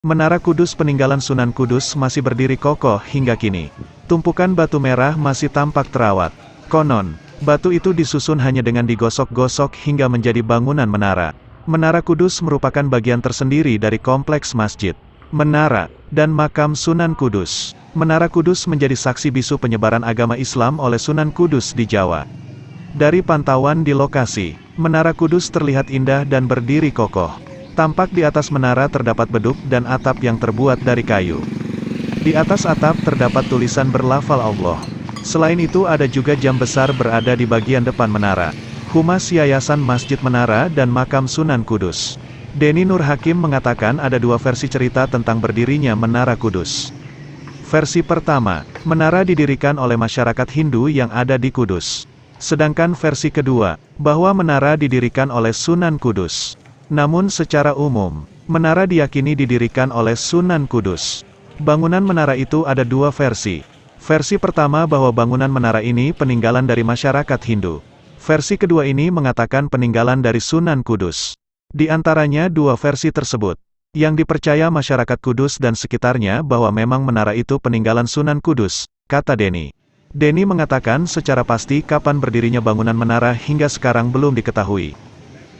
Menara Kudus peninggalan Sunan Kudus masih berdiri kokoh hingga kini. Tumpukan batu merah masih tampak terawat. Konon, batu itu disusun hanya dengan digosok-gosok hingga menjadi bangunan menara. Menara Kudus merupakan bagian tersendiri dari kompleks masjid, menara, dan makam Sunan Kudus. Menara Kudus menjadi saksi bisu penyebaran agama Islam oleh Sunan Kudus di Jawa. Dari pantauan di lokasi, Menara Kudus terlihat indah dan berdiri kokoh. Tampak di atas menara terdapat beduk dan atap yang terbuat dari kayu. Di atas atap terdapat tulisan berlafal Allah. Selain itu ada juga jam besar berada di bagian depan menara. Humas Yayasan Masjid Menara dan Makam Sunan Kudus, Denny Nur Hakim mengatakan ada dua versi cerita tentang berdirinya Menara Kudus. Versi pertama, menara didirikan oleh masyarakat Hindu yang ada di Kudus. Sedangkan versi kedua, bahwa menara didirikan oleh Sunan Kudus. Namun secara umum, menara diyakini didirikan oleh Sunan Kudus. Bangunan menara itu ada dua versi. Versi pertama bahwa bangunan menara ini peninggalan dari masyarakat Hindu. Versi kedua ini mengatakan peninggalan dari Sunan Kudus. Di antaranya dua versi tersebut, yang dipercaya masyarakat Kudus dan sekitarnya bahwa memang menara itu peninggalan Sunan Kudus, kata Denny. Denny mengatakan secara pasti kapan berdirinya bangunan menara hingga sekarang belum diketahui.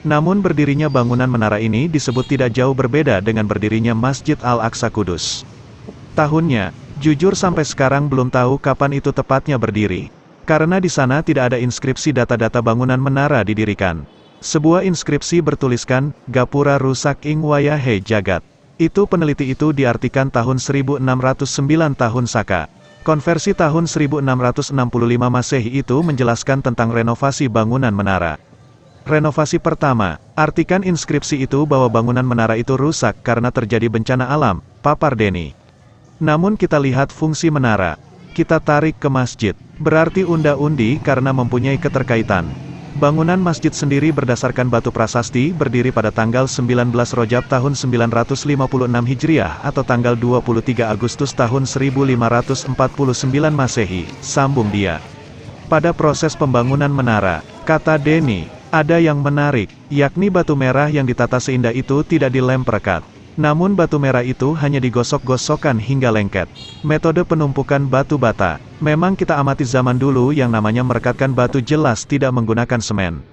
Namun berdirinya bangunan menara ini disebut tidak jauh berbeda dengan berdirinya Masjid Al-Aqsa Kudus. Tahunnya, jujur sampai sekarang belum tahu kapan itu tepatnya berdiri. Karena di sana tidak ada inskripsi data-data bangunan menara didirikan. Sebuah inskripsi bertuliskan, Gapura rusak ing wayahe jagat. Itu peneliti itu diartikan tahun 1609 tahun Saka. Konversi tahun 1665 Masehi itu menjelaskan tentang renovasi bangunan menara. Renovasi pertama, artikan inskripsi itu bahwa bangunan menara itu rusak karena terjadi bencana alam, papar Denny. Namun kita lihat fungsi menara. Kita tarik ke masjid, berarti unda-undi karena mempunyai keterkaitan. Bangunan masjid sendiri berdasarkan batu prasasti berdiri pada tanggal 19 Rajab tahun 956 Hijriah atau tanggal 23 Agustus tahun 1549 Masehi, sambung dia. Pada proses pembangunan menara, kata Denny, ada yang menarik, yakni batu merah yang ditata seindah itu tidak dilem perekat. Namun batu merah itu hanya digosok-gosokkan hingga lengket. Metode penumpukan batu bata, memang kita amati zaman dulu yang namanya merekatkan batu jelas tidak menggunakan semen.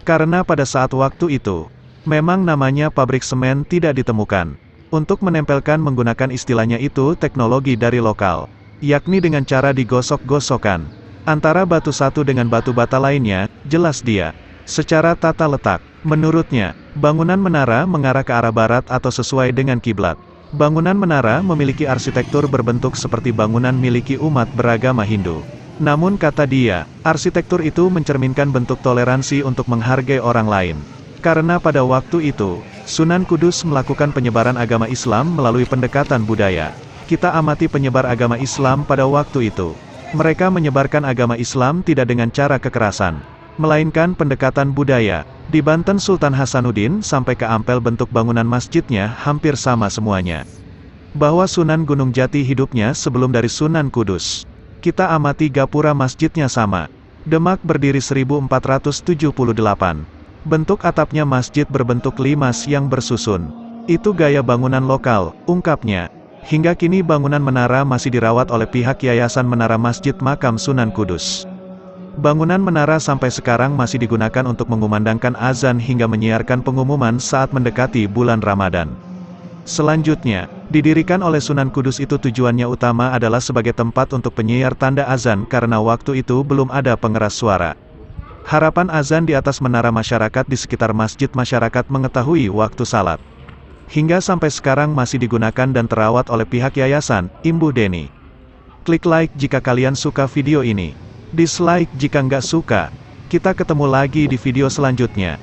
Karena pada saat waktu itu, memang namanya pabrik semen tidak ditemukan. Untuk menempelkan menggunakan istilahnya itu teknologi dari lokal, yakni dengan cara digosok-gosokkan. Antara batu satu dengan batu bata lainnya, jelas dia. Secara tata letak, menurutnya, bangunan menara mengarah ke arah barat atau sesuai dengan kiblat. Bangunan menara memiliki arsitektur berbentuk seperti bangunan miliki umat beragama Hindu. Namun kata dia, arsitektur itu mencerminkan bentuk toleransi untuk menghargai orang lain. Karena pada waktu itu, Sunan Kudus melakukan penyebaran agama Islam melalui pendekatan budaya. Kita amati penyebar agama Islam pada waktu itu. Mereka menyebarkan agama Islam tidak dengan cara kekerasan, melainkan pendekatan budaya. Di Banten Sultan Hasanuddin sampai ke Ampel bentuk bangunan masjidnya hampir sama semuanya. Bahwa Sunan Gunung Jati hidupnya sebelum dari Sunan Kudus. Kita amati gapura masjidnya sama. Demak berdiri 1478. Bentuk atapnya masjid berbentuk limas yang bersusun. Itu gaya bangunan lokal, ungkapnya. Hingga kini bangunan menara masih dirawat oleh pihak Yayasan Menara Masjid Makam Sunan Kudus. Bangunan menara sampai sekarang masih digunakan untuk mengumandangkan azan hingga menyiarkan pengumuman saat mendekati bulan Ramadan. Selanjutnya, didirikan oleh Sunan Kudus itu tujuannya utama adalah sebagai tempat untuk penyiar tanda azan karena waktu itu belum ada pengeras suara. Harapan azan di atas menara masyarakat di sekitar masjid masyarakat mengetahui waktu salat. Hingga sampai sekarang masih digunakan dan terawat oleh pihak yayasan, imbuh Denny. Klik like jika kalian suka video ini. Dislike jika nggak suka. Kita ketemu lagi di video selanjutnya.